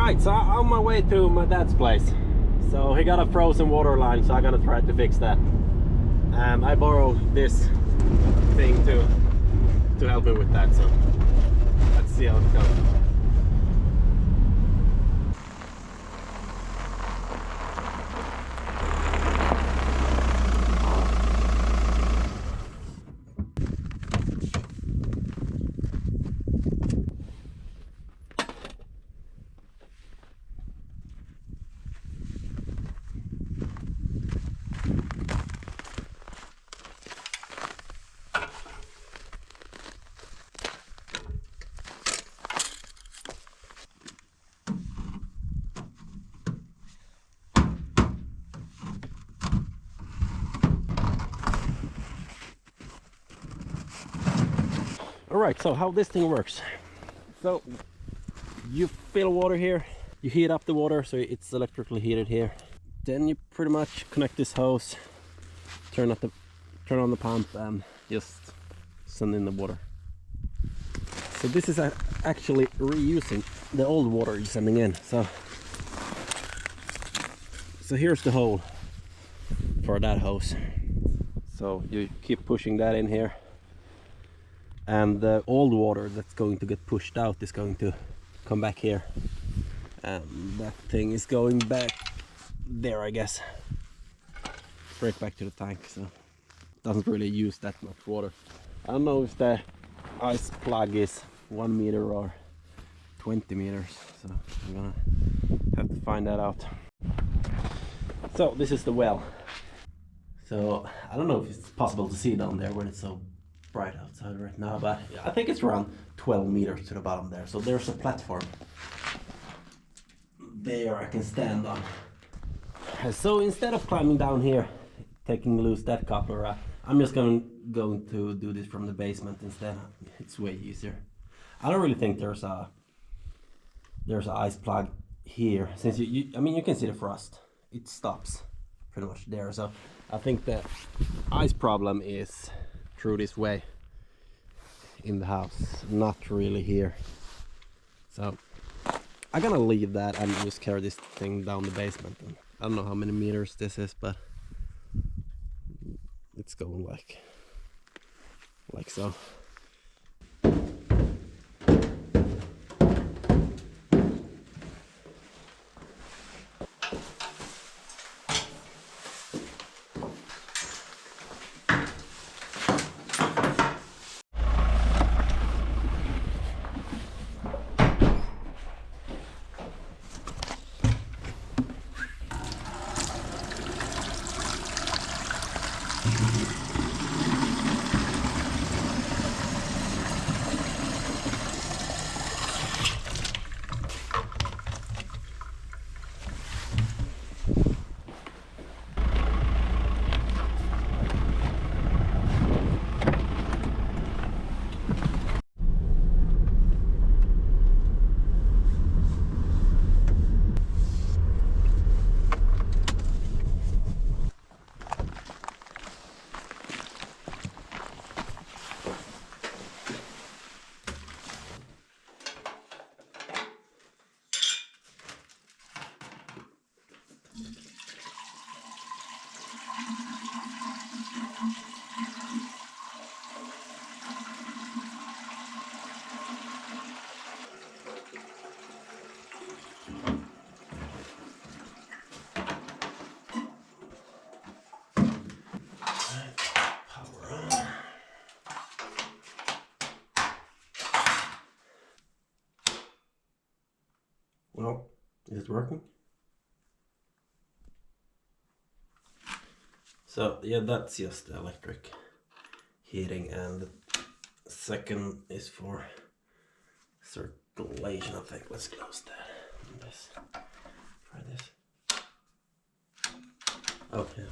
Alright, so I'm on my way to my dad's place. So he got a frozen water line, so I'm gonna try to fix that. I borrowed this thing to help me with that, so let's see how it goes. Alright, so how this thing works. So you fill water here, you heat up the water so it's electrically heated here. Then you pretty much connect this hose, turn on the pump and just send in the water. So this is actually reusing the old water you're sending in. So here's the hole for that hose. So you keep pushing that in here, and the old water that's going to get pushed out is going to come back here, and that thing is going back there, I guess, straight back to the tank. So it doesn't really use that much water. I don't know if the ice plug is 1 meter or 20 meters, so I'm gonna have to find that out. So this is the well. So I don't know if it's possible to see down there when it's so bright outside right now, but I think it's around 12 meters to the bottom there. So there's a platform there I can stand on. So instead of climbing down here, taking loose that coupler, I'm just going to do this from the basement instead. It's way easier. I don't really think there's an ice plug here, since I mean you can see the frost. It stops pretty much there. So I think the ice problem is through this way in the house, not really here. So I'm gonna leave that and just carry this thing down the basement. And I don't know how many meters this is, but it's going like so. Well, is it working? So yeah, that's just electric heating, and the second is for circulation, I think. Let's close that. Let's try this. Okay.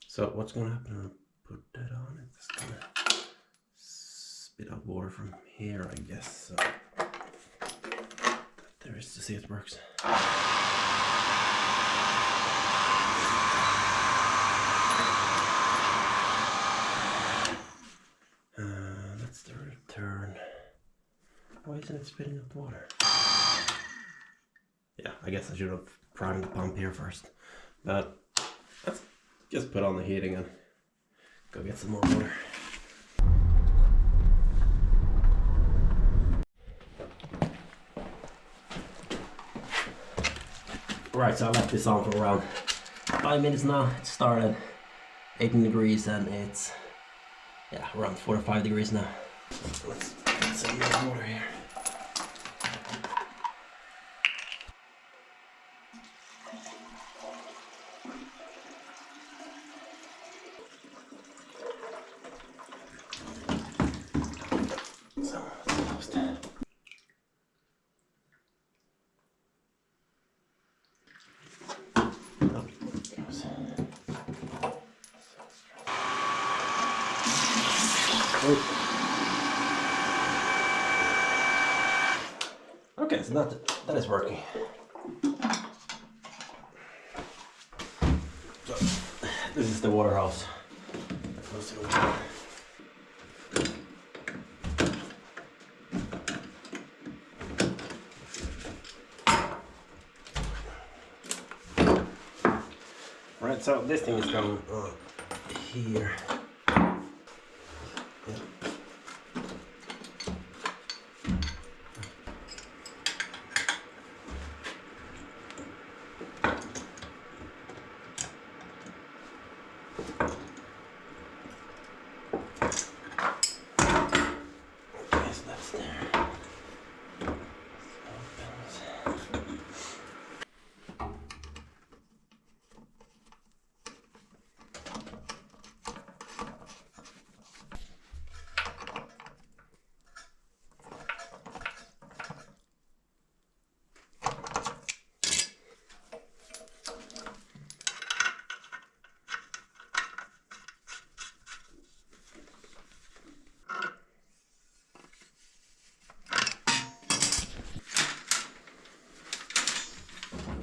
So what's gonna happen when I put that on? It's gonna spit out water from here, I guess. So there is to see it works. That's the return. Why isn't it spitting out the water? Yeah, I guess I should have primed the pump here first. But let's just put on the heating and go get some more water. Right, so I left this on for around 5 minutes now. It started 18 degrees and it's around 4 or 5 degrees now. Let's get some more water here. Okay, so that is working. So, this is the water hose. Right, so this thing is going here.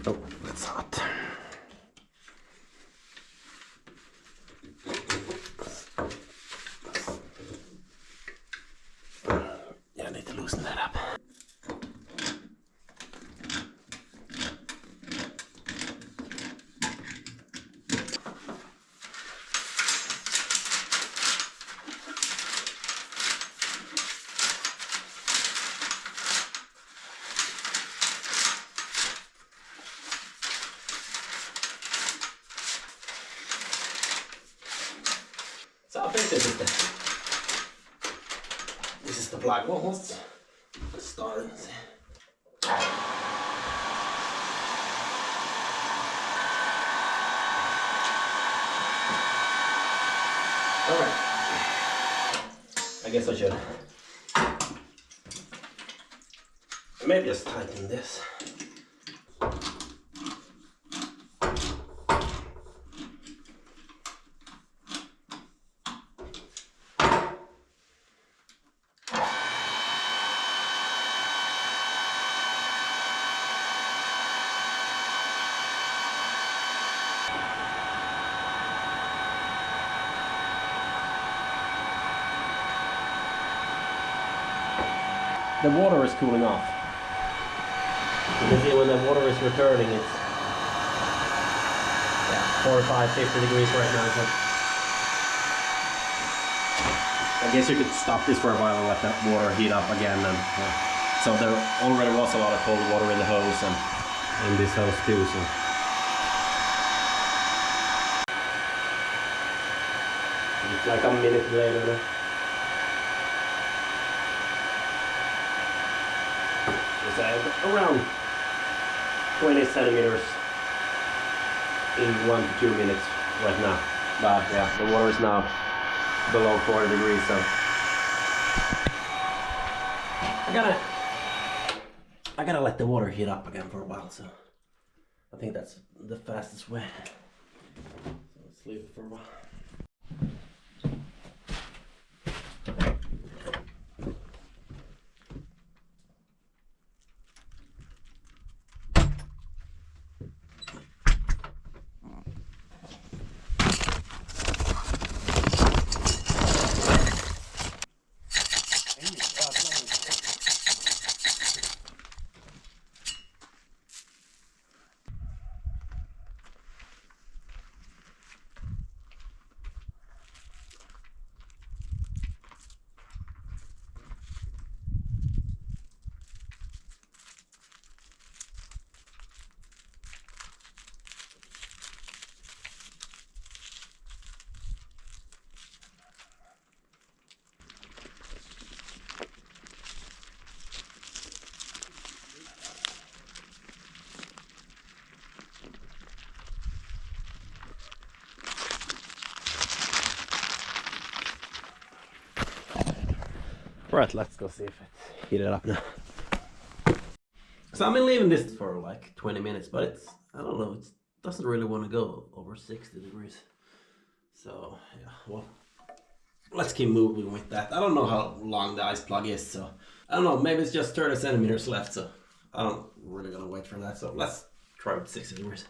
Oh, that's hot. Yeah, I need to loosen that up. So I think this is the black one. Let's start and see. Alright. I guess I should maybe just tighten this. The water is cooling off. You can see when the water is returning, it's 45, 50 degrees right now. So I guess you could stop this for a while and let that water heat up again. And so there already was a lot of cold water in the hose and in this hose too. So it's like a minute later. Around 20 centimeters in 1 to 2 minutes right now. But yeah, the water is now below 40 degrees, so I gotta let the water heat up again for a while. So I think that's the fastest way. So let's leave it for a while. Right, let's go see if it's heated up now. So I've been leaving this for like 20 minutes, but it's, I don't know, it doesn't really want to go over 60 degrees. So yeah, well, let's keep moving with that. I don't know how long the ice plug is, so I don't know, maybe it's just 30 centimeters left, so I don't really gonna wait for that. So let's try with 60 degrees.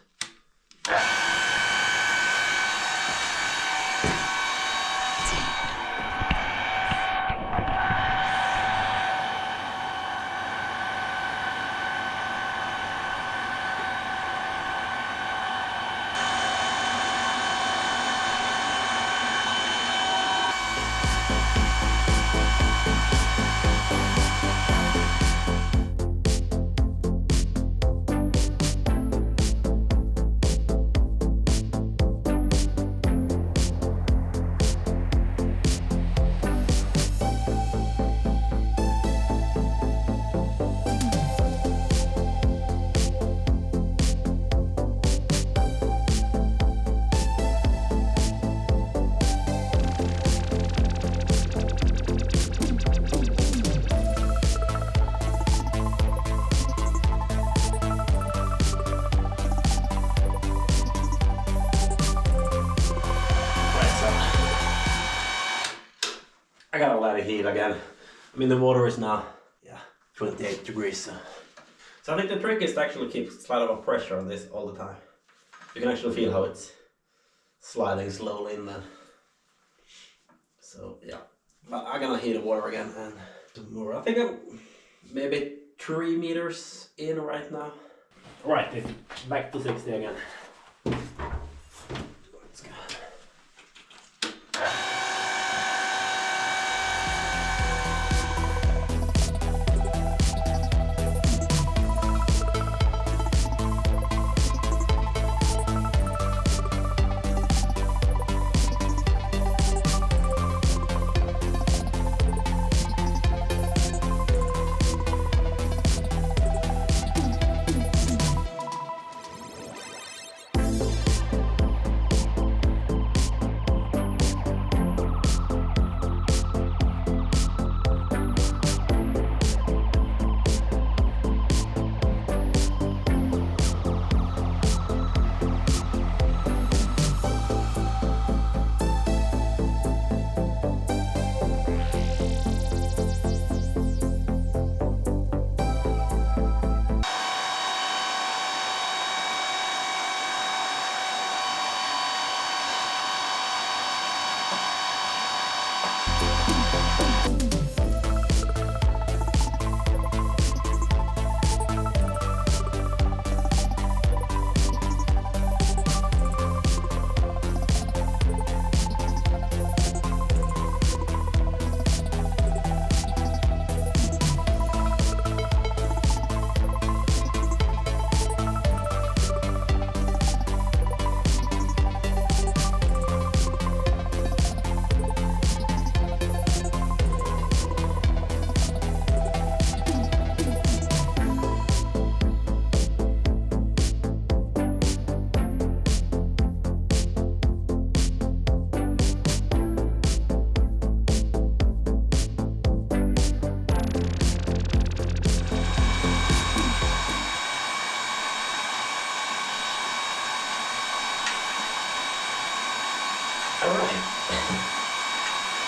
I gotta let it heat again. I mean, the water is now, 28 degrees. So I think the trick is to actually keep slight of a pressure on this all the time. You can actually feel how it's sliding slowly in then. So yeah, but I'm gonna heat the water again and do more. I think I'm maybe 3 meters in right now. Right, it's back to 60 again. Let's go.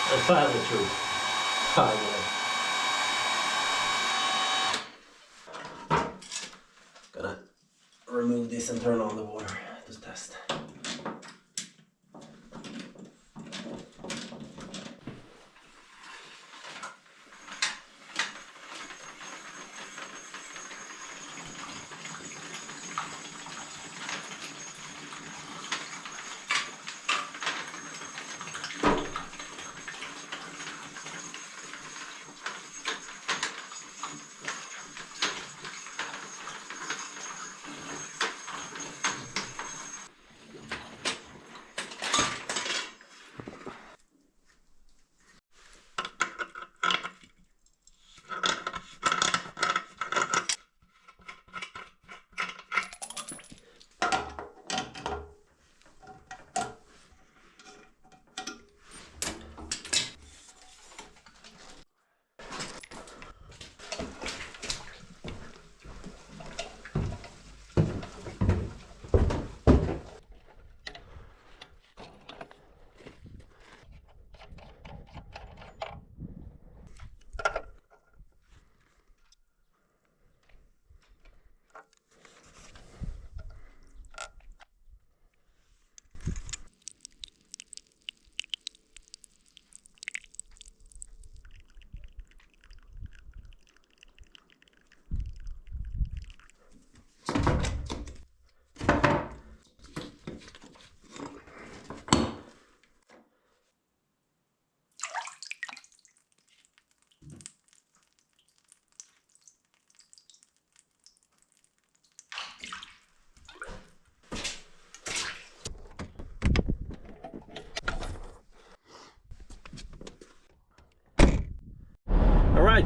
I found the truth. Finally. Gonna remove this and turn on the water to test.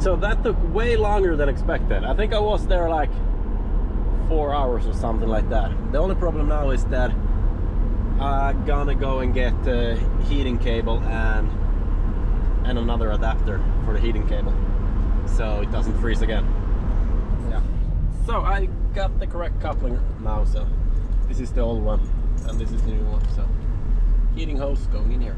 Alright, so that took way longer than expected. I think I was there like 4 hours or something like that. The only problem now is that I'm gonna go and get a heating cable and another adapter for the heating cable, so it doesn't freeze again. Yeah. So I got the correct coupling now, so this is the old one and this is the new one. So heating hose going in here.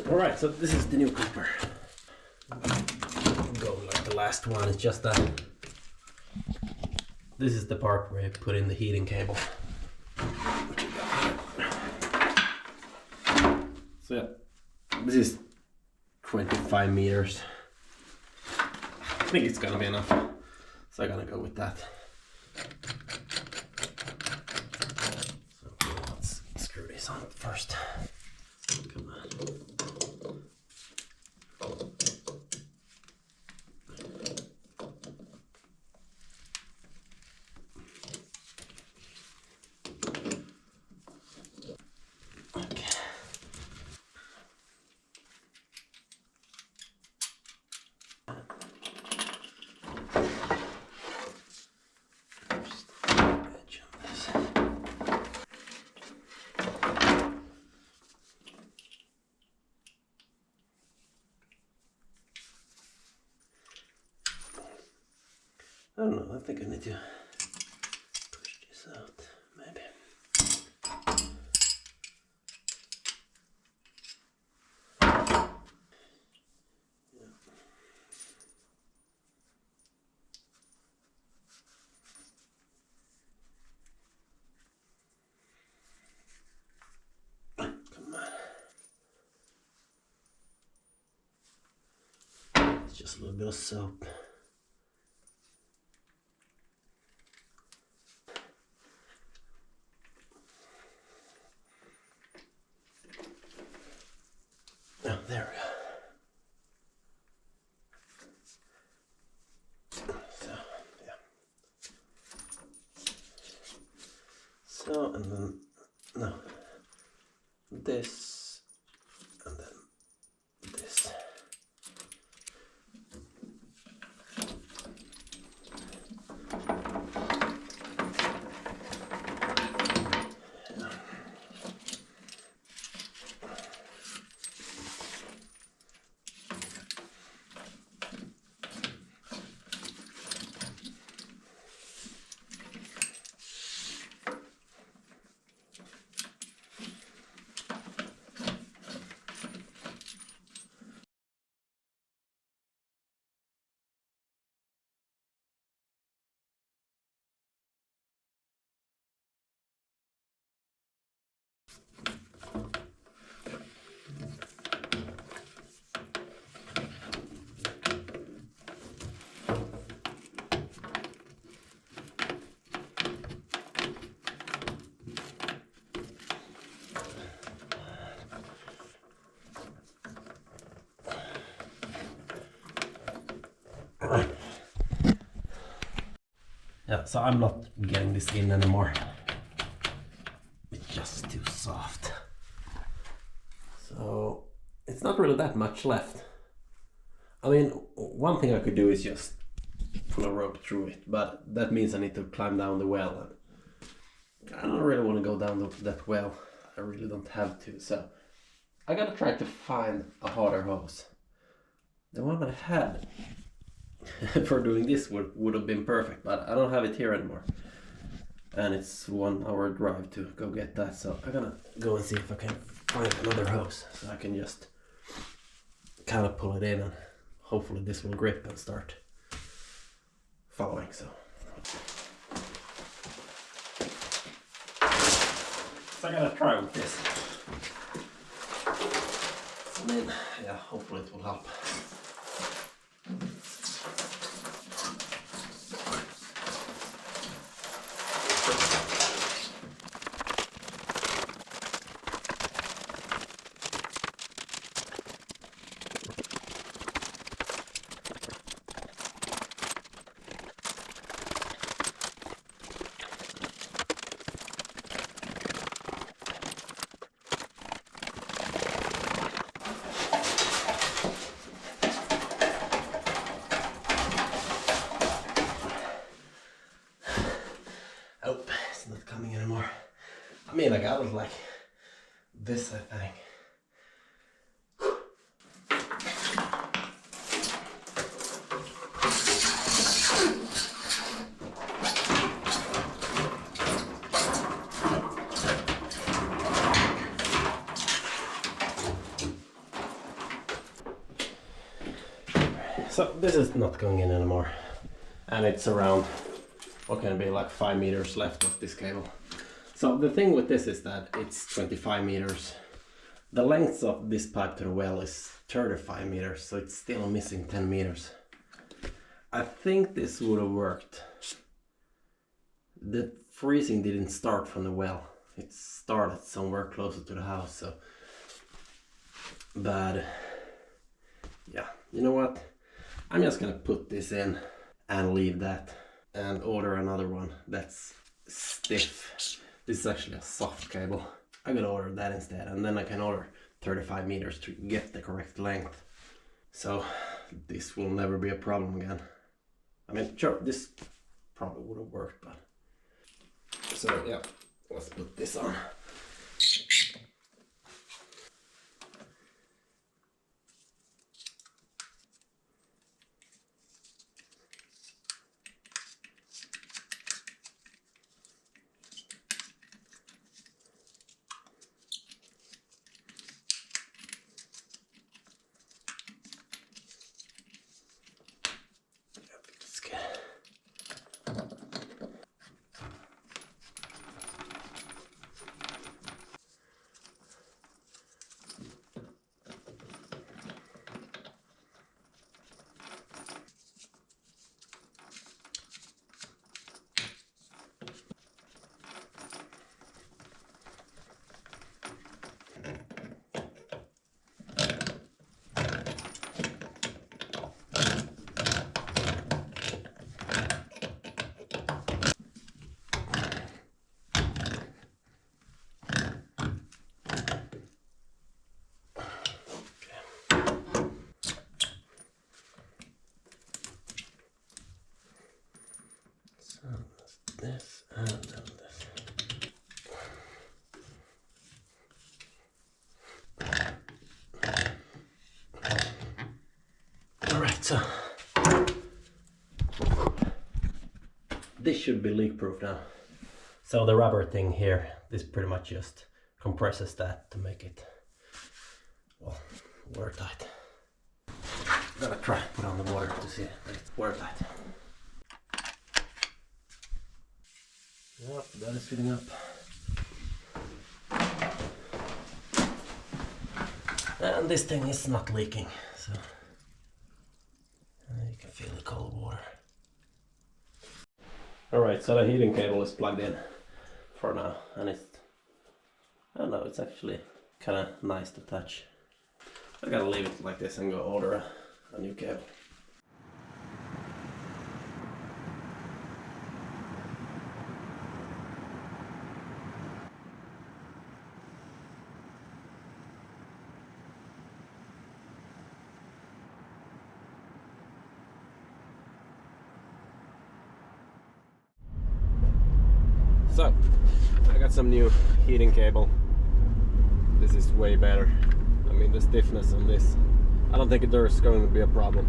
Alright, so this is the new cooper. Going like the last one, it's just that this is the part where you put in the heating cable. So yeah, this is 25 meters. I think it's gonna be enough, so I'm gonna go with that. So let's screw this on first. Come on. I don't know, I think I need to push this out, maybe. Yeah. Come on. It's just a little bit of soap. Oh, there we go. So, yeah. So, and then, no, this, and then this. Yeah, so I'm not getting this in anymore. It's just too soft. So it's not really that much left. I mean, one thing I could do is just pull a rope through it, but that means I need to climb down the well. And I don't really want to go down that well. I really don't have to, so I gotta try to find a harder hose. The one that I had for doing this would have been perfect, but I don't have it here anymore. And it's 1 hour drive to go get that, so I'm gonna go and see if I can find another hose so I can just kind of pull it in, and hopefully this will grip and start following. So I gotta try with this. I mean, yeah, hopefully it will help. anymore. I mean, I got it like this, I think. So this is not going in anymore, and it's around, what can it be, like 5 meters left of this cable. So the thing with this is that it's 25 meters. The length of this pipe to the well is 35 meters, so it's still missing 10 meters. I think this would have worked. The freezing didn't start from the well. It started somewhere closer to the house, so. But yeah, you know what? I'm just gonna put this in and leave that and order another one that's stiff. This is actually a soft cable. I'm gonna order that instead, and then I can order 35 meters to get the correct length. So this will never be a problem again. I mean, sure, this probably would have worked, but. So yeah, let's put this on. This and then this. Alright, so this should be leak proof now. So the rubber thing here, this pretty much just compresses that to make it, well, watertight. Gotta try put on the water to see that it's watertight. Yep, that is filling up. And this thing is not leaking, so you can feel the cold water. Alright, so the heating cable is plugged in for now, and it's, I don't know, it's actually kind of nice to touch. I gotta leave it like this and go order a new cable. So, I got some new heating cable. This is way better. I mean, the stiffness on this, I don't think there's going to be a problem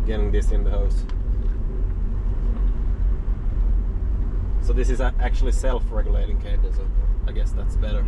getting this in the hose. So this is actually self-regulating cable, so I guess that's better.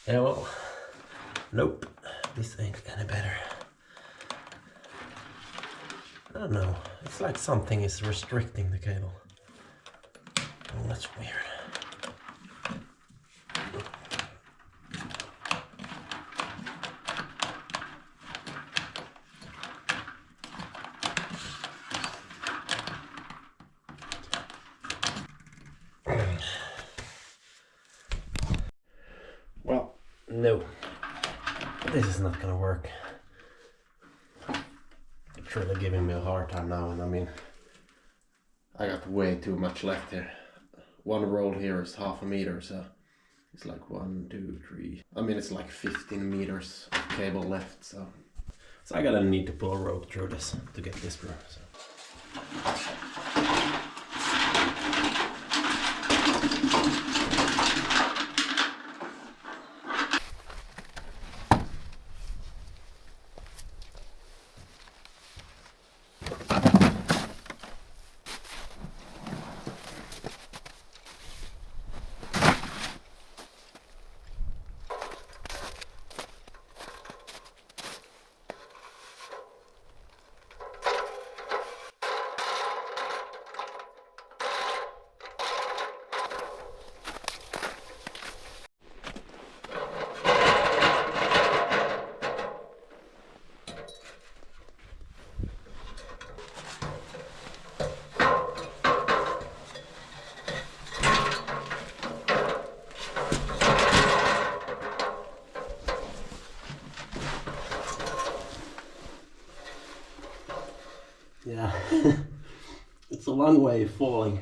Yeah, well, nope, this ain't any better. I don't know, it's like something is restricting the cable. Oh, that's weird. Well, no, this is not gonna work. It's really giving me a hard time now, and I mean, I got way too much left here. One roll here is 1/2 a meter, so it's like 1, 2, 3. I mean, it's like 15 meters of cable left, so I gotta need to pull a rope through this to get this through. So. Yeah, it's a long way falling,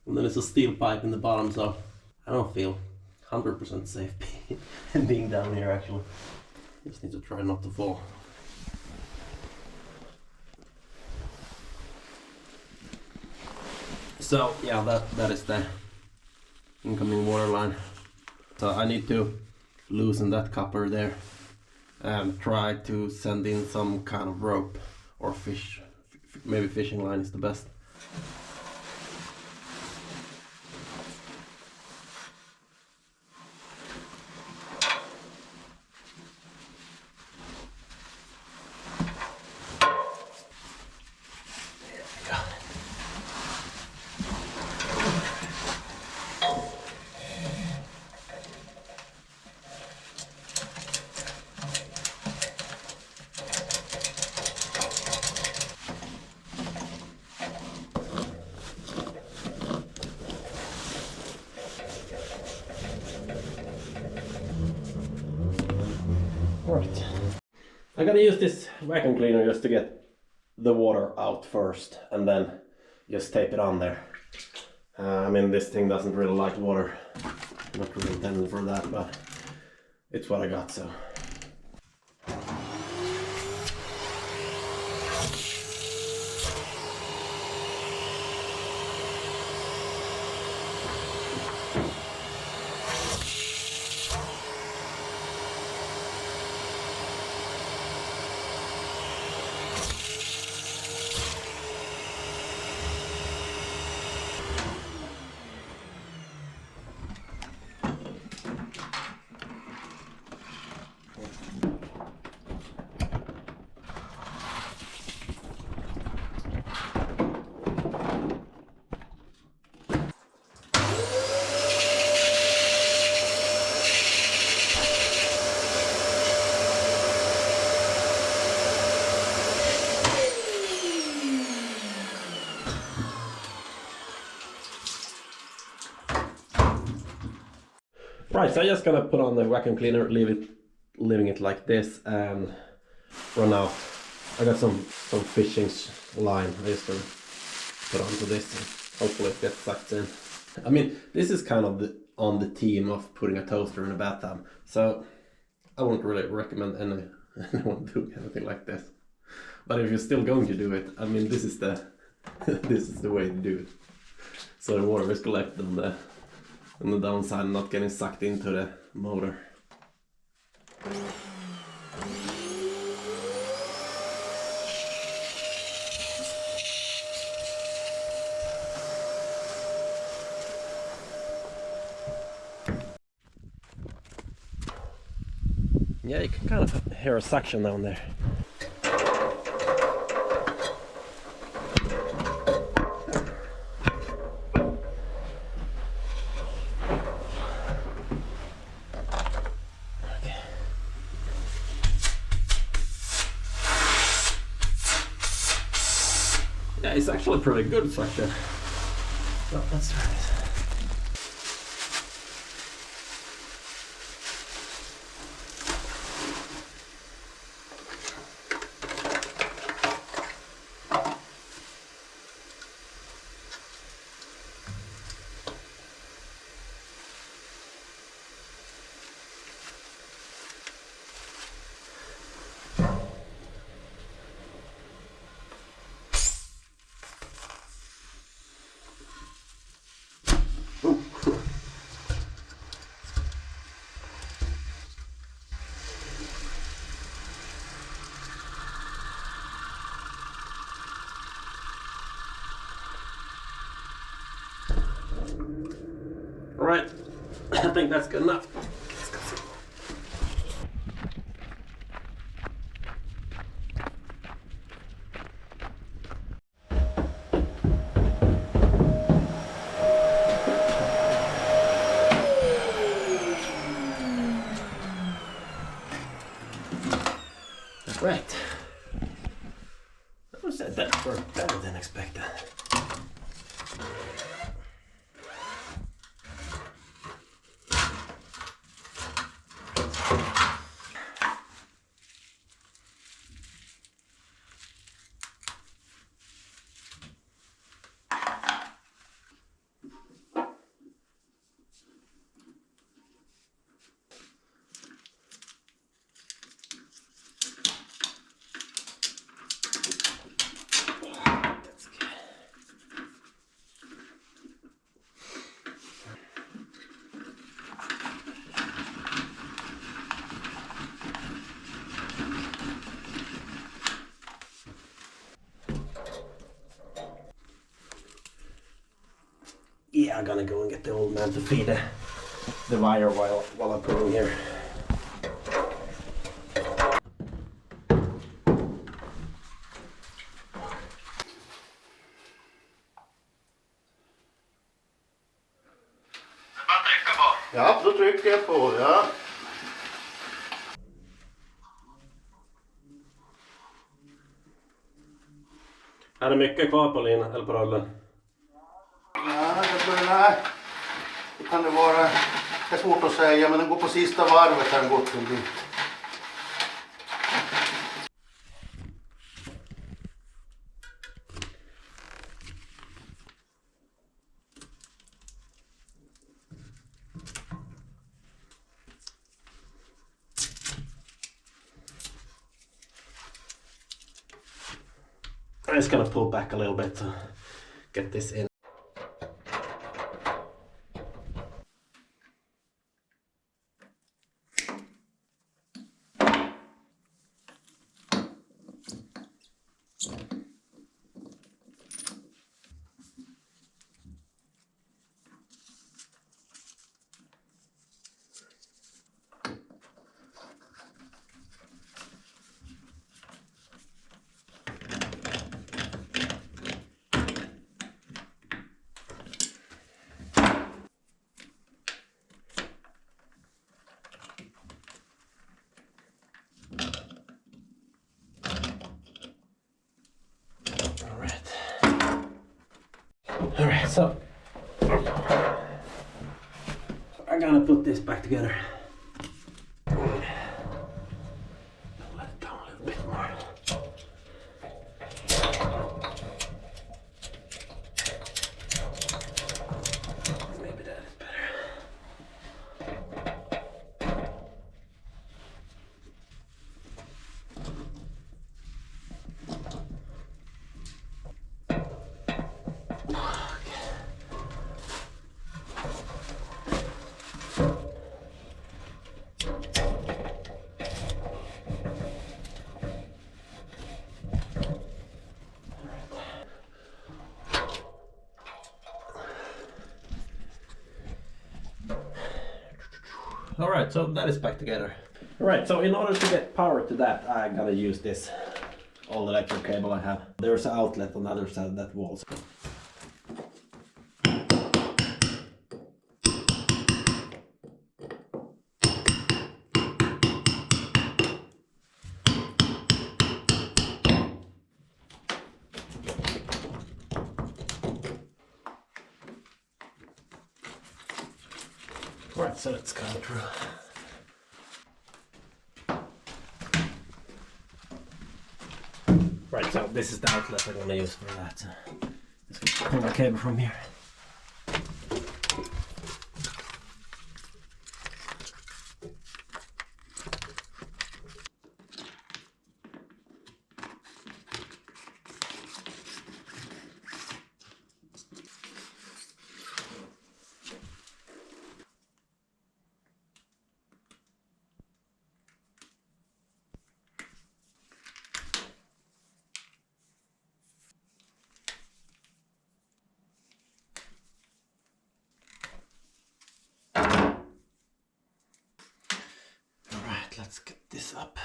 and then it's a steel pipe in the bottom, so I don't feel 100% safe being down here actually. Just need to try not to fall. So yeah, that is the incoming water line. So I need to loosen that copper there and try to send in some kind of rope or fish. Maybe fishing line is the best. Right. I'm gonna use this vacuum cleaner just to get the water out first and then just tape it on there. I mean, this thing doesn't really like water. Not really intended for that, but it's what I got, so. Right, so I'm just gonna put on the vacuum cleaner, leaving it like this, and run out. I got some fishing line I just gonna put onto this, and hopefully it gets sucked in. I mean, this is kind of on the theme of putting a toaster in a bathtub, so I wouldn't really recommend anyone doing anything like this. But if you're still going to do it, I mean, this is the this is the way to do it. So the water is collected on the downside and not getting sucked into the motor. Yeah, you can kind of hear a suction down there. Yeah, it's actually pretty good suction. So let's try this. Alright, I think that's good enough. Right. I said that worked better than expected. Yeah, I'm gonna go and get the old man to feed the wire while I'm putting here. Ja, då trycker jag på, ja. Är det mycket kvar på linan eller på rullen? Nej, det kan det vara. Det är svårt att säga, men den går på sista varvet har den gått förbi. I'm just gonna pull back a little bit to get this in. Alright, so I'm gonna put this back together. Let it down a little bit more. Maybe that is better. Alright, so that is back together. Alright, so in order to get power to that, I gotta use this old electric cable I have. There's an outlet on the other side of that wall. Alright, so let's go through. Right, so this is the outlet I'm gonna use for that. Let's pull the cable from here. Let's get this up.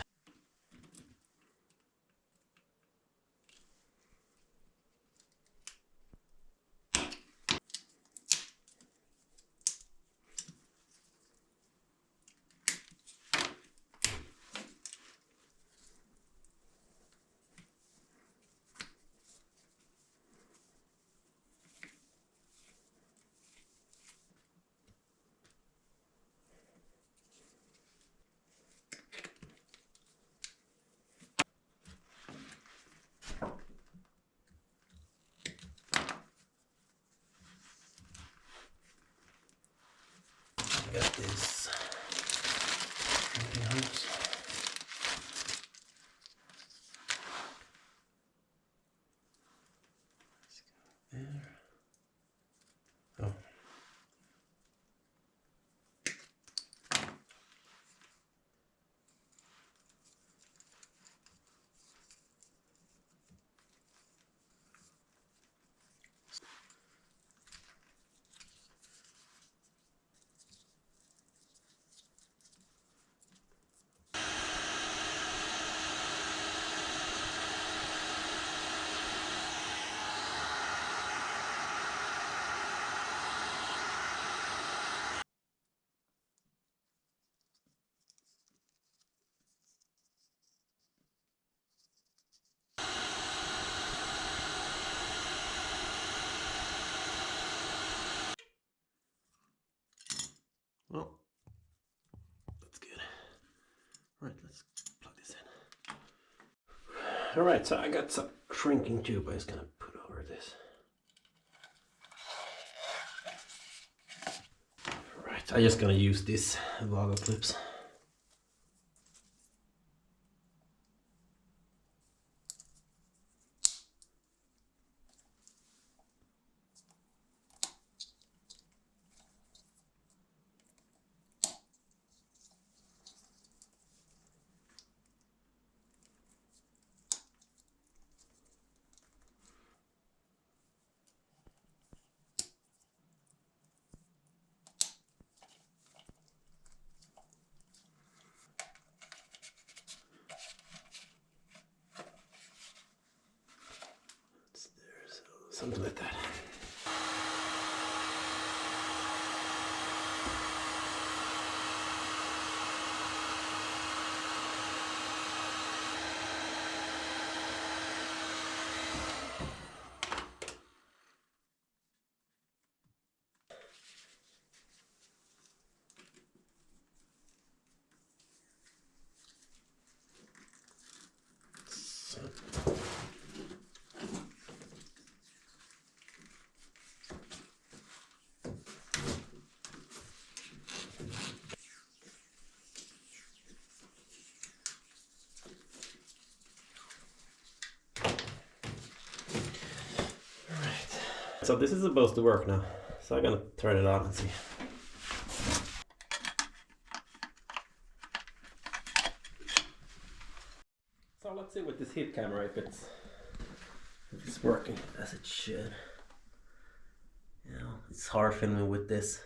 Got this. There. Oh. Well, that's good. Right, let's plug this in. Alright, so I got some shrinking tube I was gonna put over this. Right, I'm just gonna use this Vago clips. Something like that. So this is supposed to work now. So I'm gonna turn it on and see. So let's see with this heat camera if it's working as it should. You know, it's hard filming with this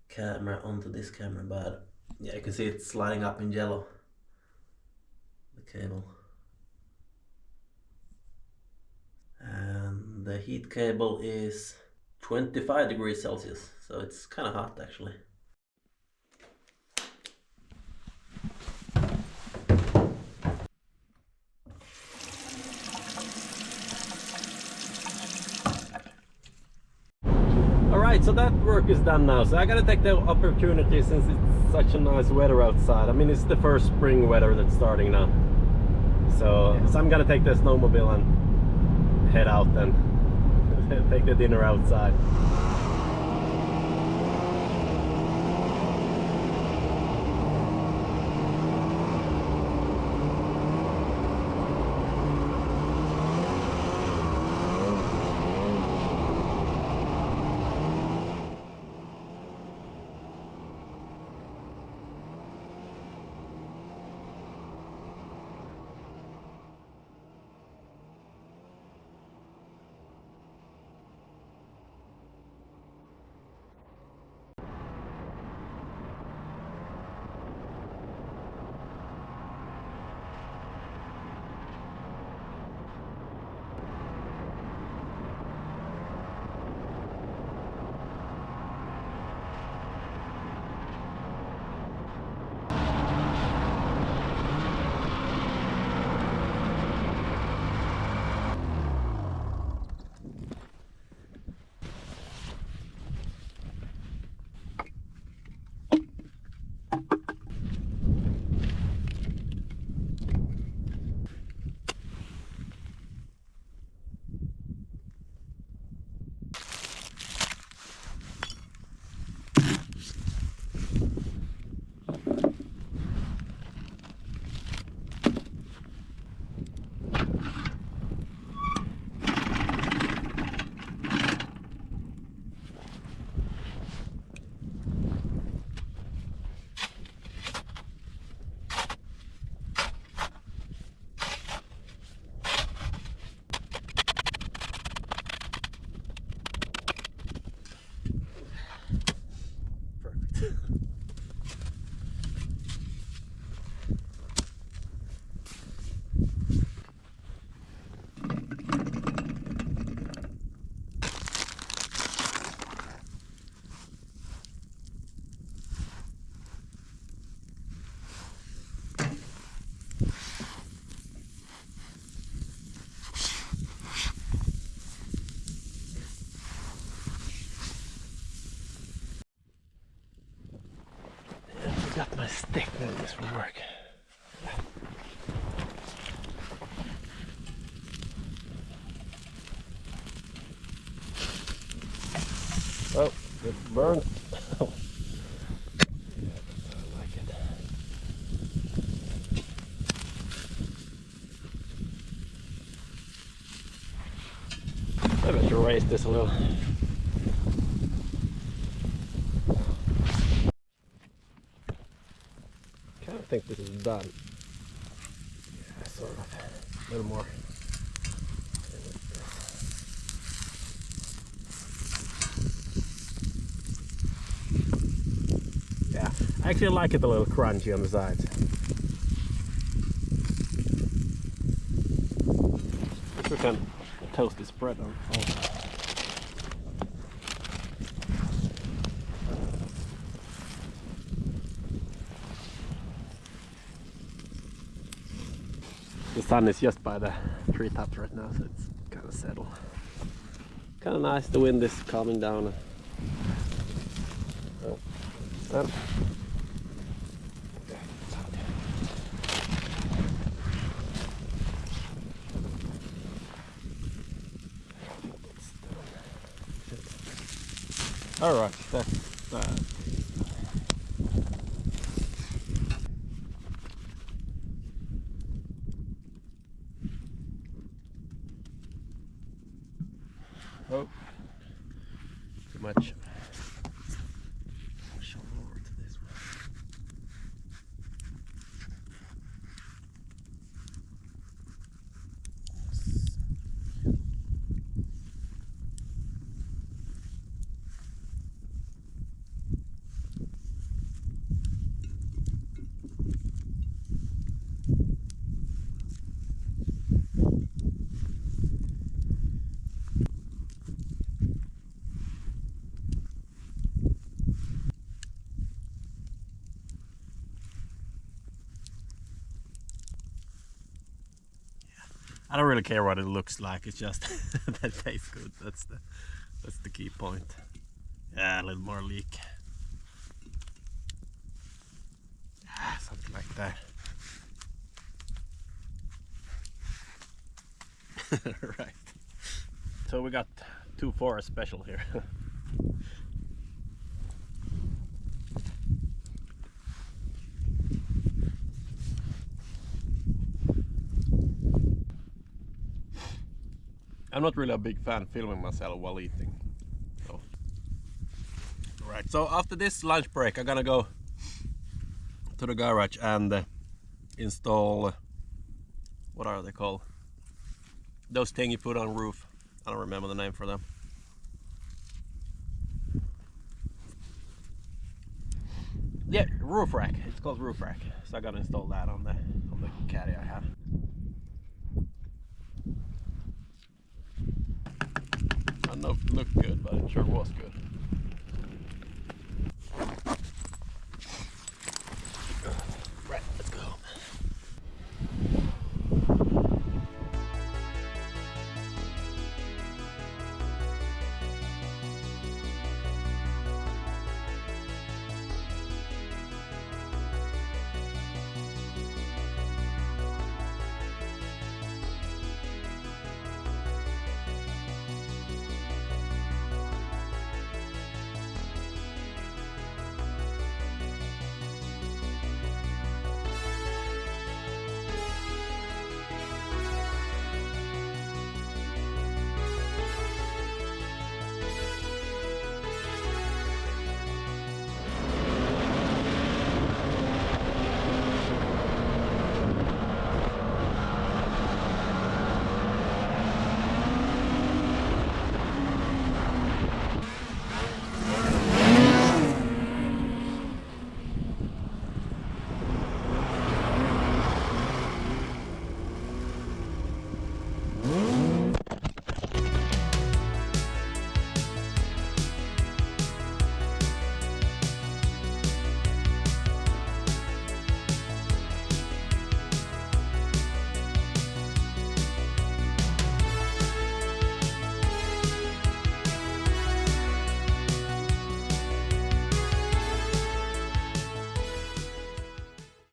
camera onto this camera, but Yeah, you can see it's sliding up in yellow, the cable. And the heat cable is 25 degrees Celsius, so it's kind of hot actually. Alright, so that work is done now. So I gotta take the opportunity, since it's such a nice weather outside. I mean, it's the first spring weather that's starting now. So I'm gonna take the snowmobile and head out and take the dinner outside. Got my stick, maybe this will work. Oh, it's burned. Yeah, I like it. I better raise this a little. I think this is done. Yeah, sort of. A little more. Yeah, I actually like it a little crunchy on the sides. We can toast this bread on also. The sun is just by the treetops right now, so it's kind of settled. Kind of nice. The wind is calming down. Oh, sun. All right, that's that. Oh, too much. Show over to this one. I don't really care what it looks like. It's just that it tastes good. That's the key point. Yeah, a little more leak. Something like that. Right. So we got 2 for a special here. I'm not really a big fan filming myself while eating. So. Right, so after this lunch break I'm gonna go to the garage and install, what are they called? Those things you put on roof. I don't remember the name for them. Yeah, roof rack. It's called roof rack. So I gotta install that on the caddy I have. I don't know if it looked good, but it sure was good.